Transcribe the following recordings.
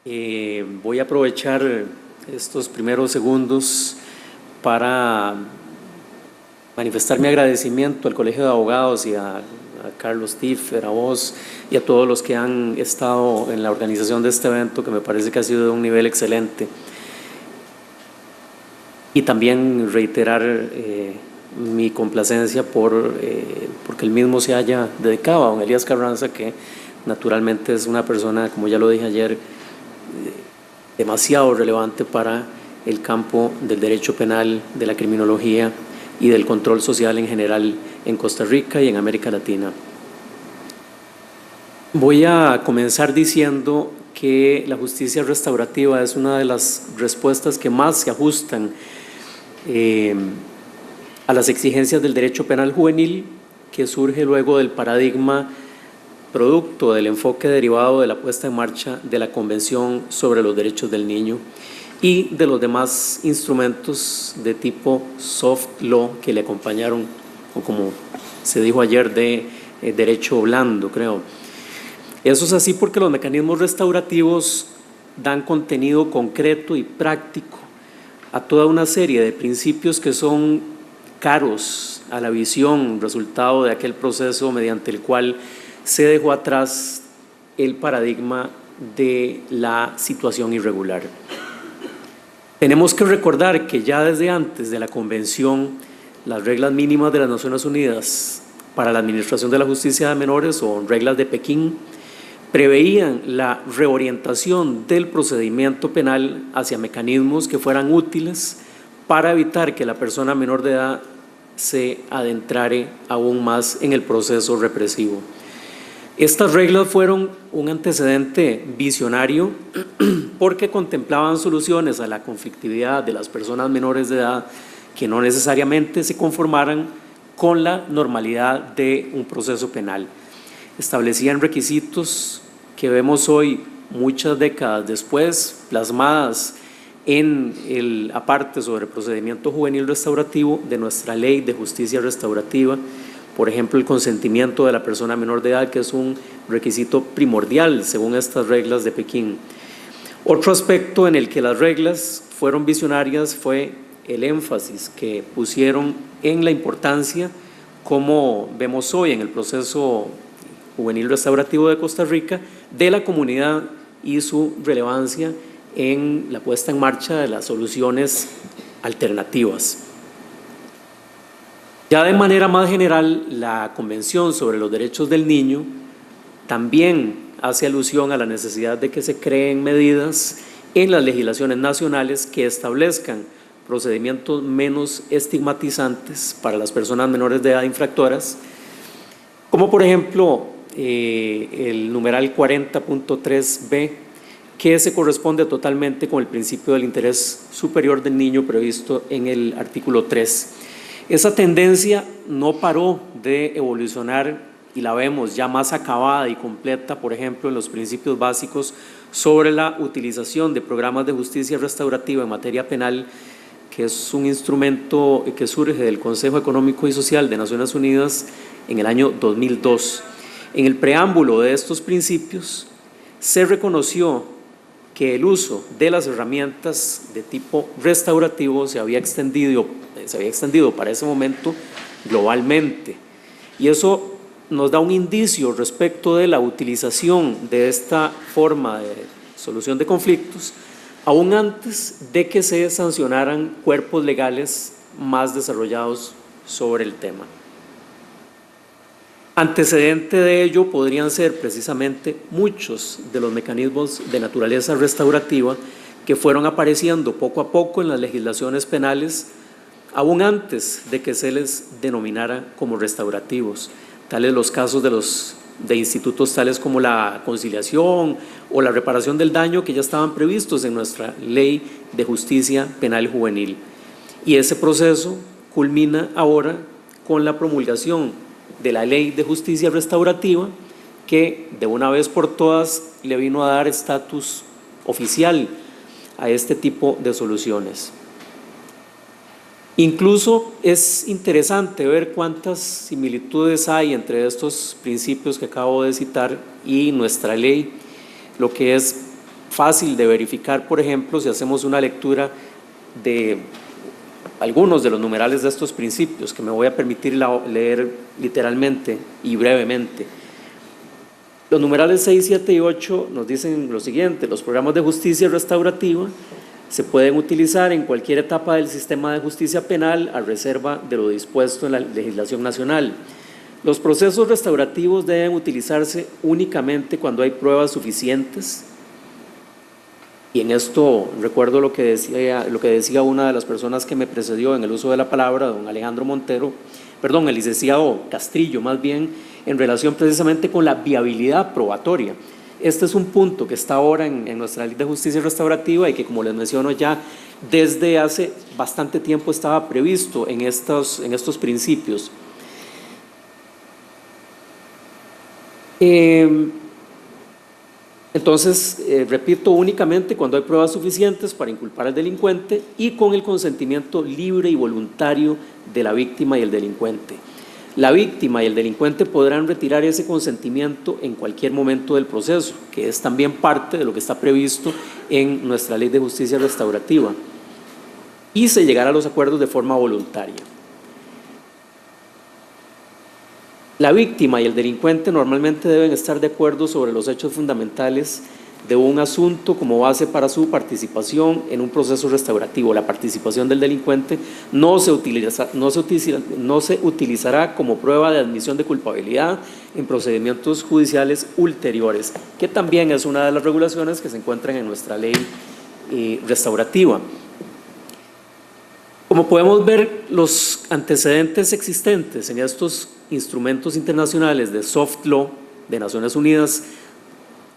Voy a aprovechar estos primeros segundos para manifestar mi agradecimiento al Colegio de Abogados y a Carlos Tiffer, a vos y a todos los que han estado en la organización de este evento, que me parece que ha sido de un nivel excelente. Y también reiterar mi complacencia porque el mismo se haya dedicado a don Elías Carranza, que naturalmente es una persona, como ya lo dije ayer, demasiado relevante para el campo del derecho penal, de la criminología y del control social en general en Costa Rica y en América Latina. Voy a comenzar diciendo que la justicia restaurativa es una de las respuestas que más se ajustan a las exigencias del derecho penal juvenil, que surge luego del paradigma producto del enfoque derivado de la puesta en marcha de la Convención sobre los Derechos del Niño y de los demás instrumentos de tipo soft law que le acompañaron, o como se dijo ayer, de derecho blando, creo. Eso es así porque los mecanismos restaurativos dan contenido concreto y práctico a toda una serie de principios que son caros a la visión, resultado de aquel proceso mediante el cual se dejó atrás el paradigma de la situación irregular. Tenemos que recordar que ya desde antes de la Convención, las reglas mínimas de las Naciones Unidas para la administración de la justicia de menores, o reglas de Pekín, preveían la reorientación del procedimiento penal hacia mecanismos que fueran útiles para evitar que la persona menor de edad se adentrare aún más en el proceso represivo. Estas reglas fueron un antecedente visionario porque contemplaban soluciones a la conflictividad de las personas menores de edad que no necesariamente se conformaran con la normalidad de un proceso penal. Establecían requisitos que vemos hoy, muchas décadas después, plasmadas en el aparte sobre procedimiento juvenil restaurativo de nuestra Ley de Justicia Restaurativa. Por ejemplo, el consentimiento de la persona menor de edad, que es un requisito primordial según estas reglas de Pekín. Otro aspecto en el que las reglas fueron visionarias fue el énfasis que pusieron en la importancia, como vemos hoy en el proceso juvenil restaurativo de Costa Rica, de la comunidad y su relevancia en la puesta en marcha de las soluciones alternativas. Ya de manera más general, la Convención sobre los Derechos del Niño también hace alusión a la necesidad de que se creen medidas en las legislaciones nacionales que establezcan procedimientos menos estigmatizantes para las personas menores de edad infractoras, como por ejemplo el numeral 40.3b, que se corresponde totalmente con el principio del interés superior del niño previsto en el artículo 3. Esa tendencia no paró de evolucionar y la vemos ya más acabada y completa, por ejemplo, en los principios básicos sobre la utilización de programas de justicia restaurativa en materia penal, que es un instrumento que surge del Consejo Económico y Social de Naciones Unidas en el año 2002. En el preámbulo de estos principios se reconoció que el uso de las herramientas de tipo restaurativo se había extendido para ese momento globalmente, y eso nos da un indicio respecto de la utilización de esta forma de solución de conflictos aún antes de que se sancionaran cuerpos legales más desarrollados sobre el tema. Antecedente de ello podrían ser precisamente muchos de los mecanismos de naturaleza restaurativa que fueron apareciendo poco a poco en las legislaciones penales, aún antes de que se les denominara como restaurativos, tales los casos de institutos tales como la conciliación o la reparación del daño, que ya estaban previstos en nuestra Ley de Justicia Penal Juvenil. Y ese proceso culmina ahora con la promulgación de la Ley de Justicia Restaurativa, que de una vez por todas le vino a dar estatus oficial a este tipo de soluciones. Incluso es interesante ver cuántas similitudes hay entre estos principios que acabo de citar y nuestra ley, lo que es fácil de verificar, por ejemplo, si hacemos una lectura de algunos de los numerales de estos principios, que me voy a permitir leer literalmente y brevemente. Los numerales 6, 7 y 8 nos dicen lo siguiente: los programas de justicia restaurativa se pueden utilizar en cualquier etapa del sistema de justicia penal a reserva de lo dispuesto en la legislación nacional. Los procesos restaurativos deben utilizarse únicamente cuando hay pruebas suficientes. Y en esto recuerdo lo que decía una de las personas que me precedió en el uso de la palabra, don Alejandro Montero, perdón, el licenciado Castrillo más bien, en relación precisamente con la viabilidad probatoria. Este es un punto que está ahora en nuestra ley de justicia restaurativa y que, como les menciono, ya desde hace bastante tiempo estaba previsto en estos principios. Entonces, repito, únicamente cuando hay pruebas suficientes para inculpar al delincuente y con el consentimiento libre y voluntario de la víctima y el delincuente. La víctima y el delincuente podrán retirar ese consentimiento en cualquier momento del proceso, que es también parte de lo que está previsto en nuestra ley de justicia restaurativa, y se llegará a los acuerdos de forma voluntaria. La víctima y el delincuente normalmente deben estar de acuerdo sobre los hechos fundamentales de un asunto como base para su participación en un proceso restaurativo. La participación del delincuente no se utilizará como prueba de admisión de culpabilidad en procedimientos judiciales ulteriores, que también es una de las regulaciones que se encuentran en nuestra ley restaurativa. Como podemos ver, los antecedentes existentes en estos instrumentos internacionales de soft law de Naciones Unidas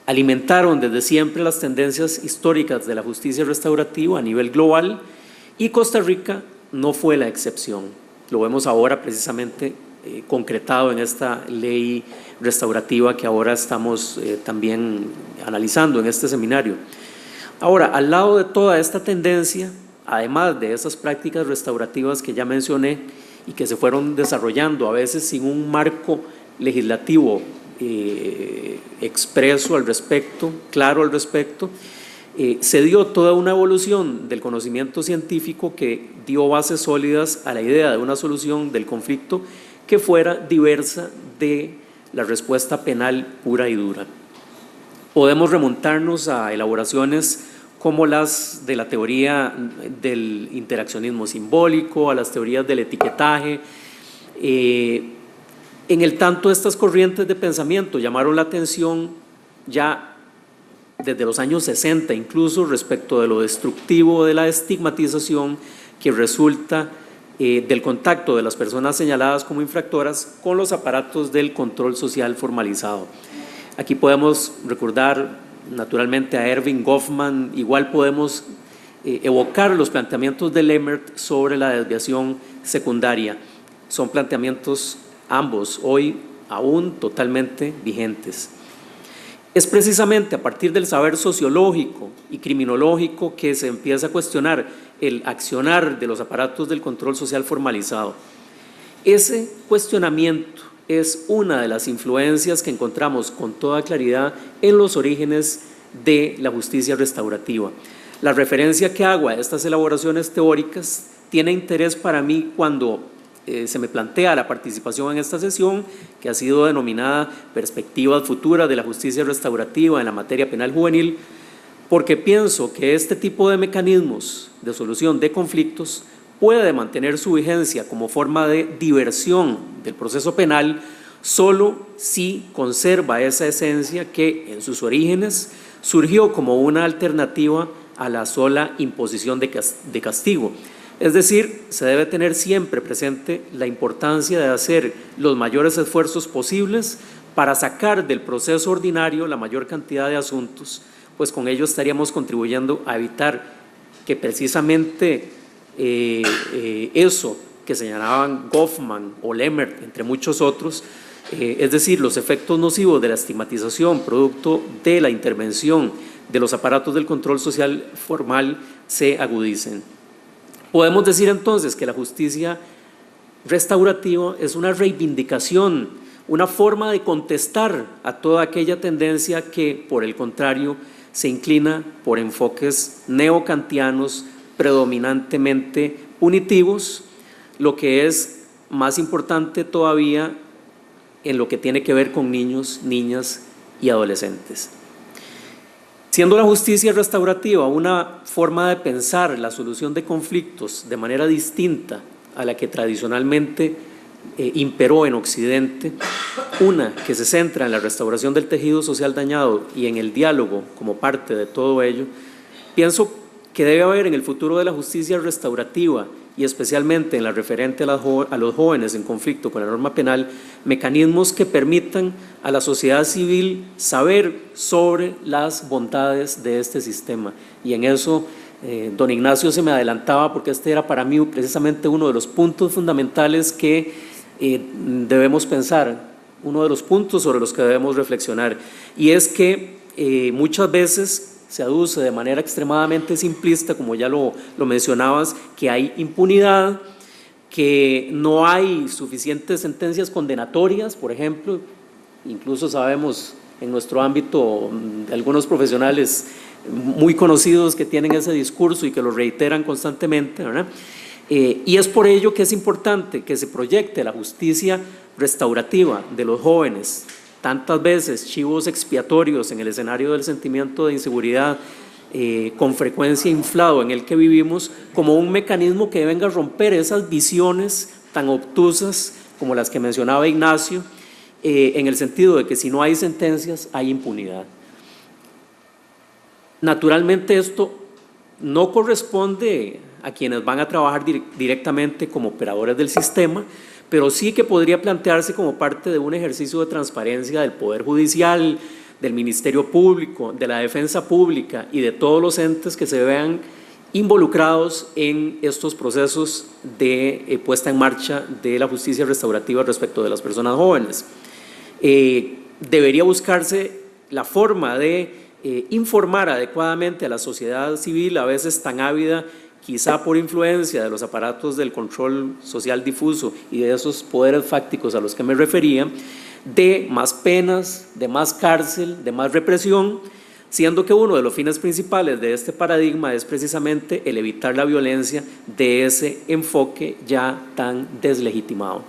alimentaron desde siempre las tendencias históricas de la justicia restaurativa a nivel global, y Costa Rica no fue la excepción. Lo vemos ahora precisamente concretado en esta ley restaurativa que ahora estamos también analizando en este seminario. Ahora, al lado de toda esta tendencia, además de esas prácticas restaurativas que ya mencioné y que se fueron desarrollando a veces sin un marco legislativo expreso al respecto, claro al respecto, se dio toda una evolución del conocimiento científico que dio bases sólidas a la idea de una solución del conflicto que fuera diversa de la respuesta penal pura y dura. Podemos remontarnos a elaboraciones como las de la teoría del interaccionismo simbólico, a las teorías del etiquetaje. En el tanto, estas corrientes de pensamiento llamaron la atención ya desde los años 60, incluso respecto de lo destructivo de la estigmatización que resulta del contacto de las personas señaladas como infractoras con los aparatos del control social formalizado. Aquí podemos recordar naturalmente a Erving Goffman, igual podemos evocar los planteamientos de Lemert sobre la desviación secundaria. Son planteamientos ambos hoy aún totalmente vigentes. Es precisamente a partir del saber sociológico y criminológico que se empieza a cuestionar el accionar de los aparatos del control social formalizado. Ese cuestionamiento es una de las influencias que encontramos con toda claridad en los orígenes de la justicia restaurativa. La referencia que hago a estas elaboraciones teóricas tiene interés para mí cuando se me plantea la participación en esta sesión, que ha sido denominada Perspectivas Futuras de la Justicia Restaurativa en la materia penal juvenil, porque pienso que este tipo de mecanismos de solución de conflictos puede mantener su vigencia como forma de diversión del proceso penal solo si conserva esa esencia que en sus orígenes surgió como una alternativa a la sola imposición de castigo. Es decir, se debe tener siempre presente la importancia de hacer los mayores esfuerzos posibles para sacar del proceso ordinario la mayor cantidad de asuntos, pues con ello estaríamos contribuyendo a evitar que precisamente eso que señalaban Goffman o Lemert, entre muchos otros, es decir, los efectos nocivos de la estigmatización producto de la intervención de los aparatos del control social formal se agudicen. Podemos decir entonces que la justicia restaurativa es una reivindicación, una forma de contestar a toda aquella tendencia que, por el contrario, se inclina por enfoques neokantianos predominantemente punitivos, lo que es más importante todavía en lo que tiene que ver con niños, niñas y adolescentes. Siendo la justicia restaurativa una forma de pensar la solución de conflictos de manera distinta a la que tradicionalmente imperó en Occidente, una que se centra en la restauración del tejido social dañado y en el diálogo como parte de todo ello, pienso que debe haber en el futuro de la justicia restaurativa y especialmente en la referente a los jóvenes en conflicto con la norma penal, mecanismos que permitan a la sociedad civil saber sobre las bondades de este sistema. Y en eso, don Ignacio se me adelantaba porque este era para mí precisamente uno de los puntos fundamentales que debemos pensar, uno de los puntos sobre los que debemos reflexionar, y es que muchas veces se aduce de manera extremadamente simplista, como ya lo mencionabas, que hay impunidad, que no hay suficientes sentencias condenatorias, por ejemplo. Incluso sabemos en nuestro ámbito de algunos profesionales muy conocidos que tienen ese discurso y que lo reiteran constantemente, ¿verdad? Y es por ello que es importante que se proyecte la justicia restaurativa de los jóvenes, tantas veces chivos expiatorios en el escenario del sentimiento de inseguridad con frecuencia inflado en el que vivimos, como un mecanismo que venga a romper esas visiones tan obtusas como las que mencionaba Ignacio, en el sentido de que si no hay sentencias hay impunidad. Naturalmente esto no corresponde a quienes van a trabajar directamente como operadores del sistema, pero sí que podría plantearse como parte de un ejercicio de transparencia del Poder Judicial, del Ministerio Público, de la Defensa Pública y de todos los entes que se vean involucrados en estos procesos de puesta en marcha de la justicia restaurativa respecto de las personas jóvenes. Debería buscarse la forma de informar adecuadamente a la sociedad civil, a veces tan ávida, quizá por influencia de los aparatos del control social difuso y de esos poderes fácticos a los que me refería, de más penas, de más cárcel, de más represión, siendo que uno de los fines principales de este paradigma es precisamente el evitar la violencia de ese enfoque ya tan deslegitimado.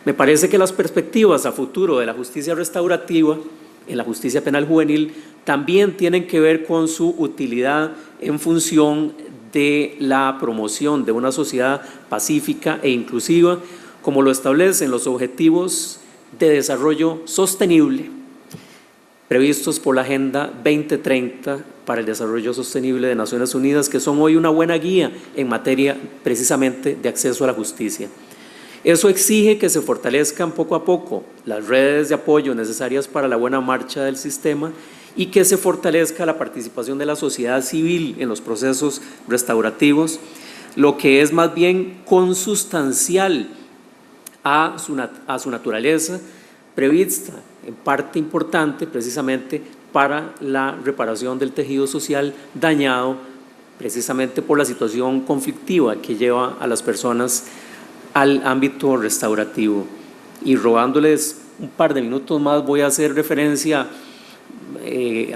Me parece que las perspectivas a futuro de la justicia restaurativa en la justicia penal juvenil también tienen que ver con su utilidad en función de la promoción de una sociedad pacífica e inclusiva, como lo establecen los objetivos de desarrollo sostenible previstos por la Agenda 2030 para el Desarrollo Sostenible de Naciones Unidas, que son hoy una buena guía en materia precisamente de acceso a la justicia. Eso exige que se fortalezcan poco a poco las redes de apoyo necesarias para la buena marcha del sistema y que se fortalezca la participación de la sociedad civil en los procesos restaurativos, lo que es más bien consustancial a su naturaleza prevista en parte importante precisamente para la reparación del tejido social dañado precisamente por la situación conflictiva que lleva a las personas al ámbito restaurativo. Y robándoles un par de minutos más, voy a hacer referencia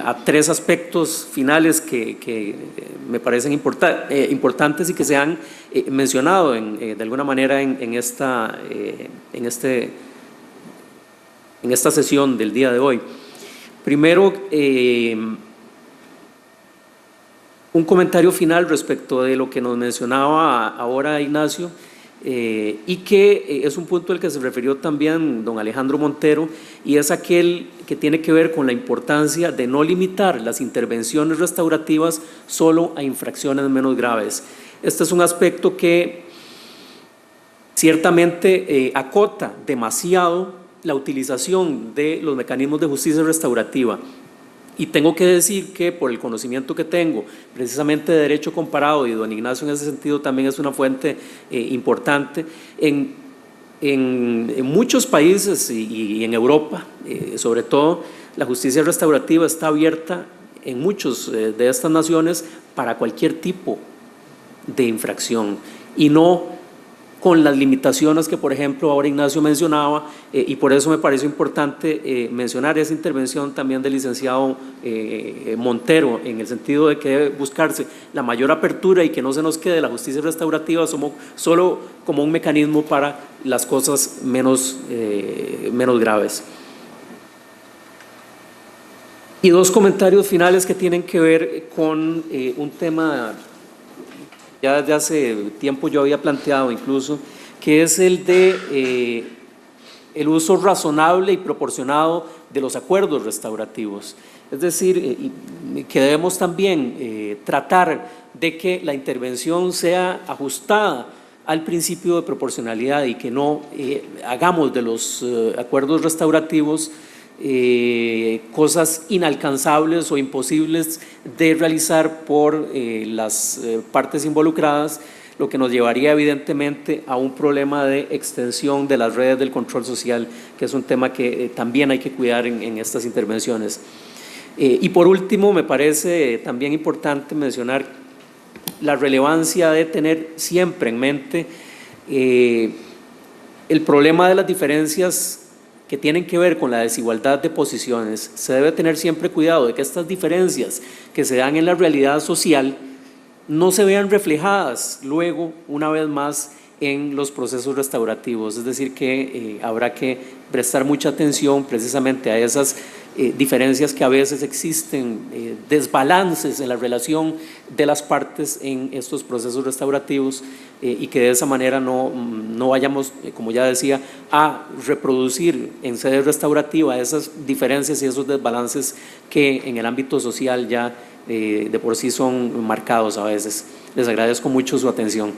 a tres aspectos finales que me parecen importantes y que se han mencionado de alguna manera en esta sesión del día de hoy. Primero, un comentario final respecto de lo que nos mencionaba ahora Ignacio, y que es un punto al que se refirió también don Alejandro Montero, y es aquel que tiene que ver con la importancia de no limitar las intervenciones restaurativas solo a infracciones menos graves. Este es un aspecto que ciertamente acota demasiado la utilización de los mecanismos de justicia restaurativa. Y tengo que decir que por el conocimiento que tengo precisamente de derecho comparado, y don Ignacio en ese sentido también es una fuente importante, en muchos países y en Europa sobre todo, la justicia restaurativa está abierta en muchos de estas naciones para cualquier tipo de infracción y no con las limitaciones que, por ejemplo, ahora Ignacio mencionaba, y por eso me pareció importante mencionar esa intervención también del licenciado Montero, en el sentido de que debe buscarse la mayor apertura y que no se nos quede la justicia restaurativa solo como un mecanismo para las cosas menos graves. Y dos comentarios finales que tienen que ver con un tema ya desde hace tiempo yo había planteado incluso, que es el de el uso razonable y proporcionado de los acuerdos restaurativos. Es decir, que debemos también tratar de que la intervención sea ajustada al principio de proporcionalidad y que no hagamos de los acuerdos restaurativos cosas inalcanzables o imposibles de realizar por las partes involucradas, lo que nos llevaría evidentemente a un problema de extensión de las redes del control social, que es un tema que también hay que cuidar en estas intervenciones. Y por último, me parece también importante mencionar la relevancia de tener siempre en mente el problema de las diferencias que tienen que ver con la desigualdad de posiciones. Se debe tener siempre cuidado de que estas diferencias que se dan en la realidad social no se vean reflejadas luego, una vez más, en los procesos restaurativos. Es decir, que habrá que prestar mucha atención precisamente a esas diferencias que a veces existen, desbalances en la relación de las partes en estos procesos restaurativos, y que de esa manera no vayamos, como ya decía, a reproducir en sede restaurativa esas diferencias y esos desbalances que en el ámbito social ya de por sí son marcados a veces. Les agradezco mucho su atención.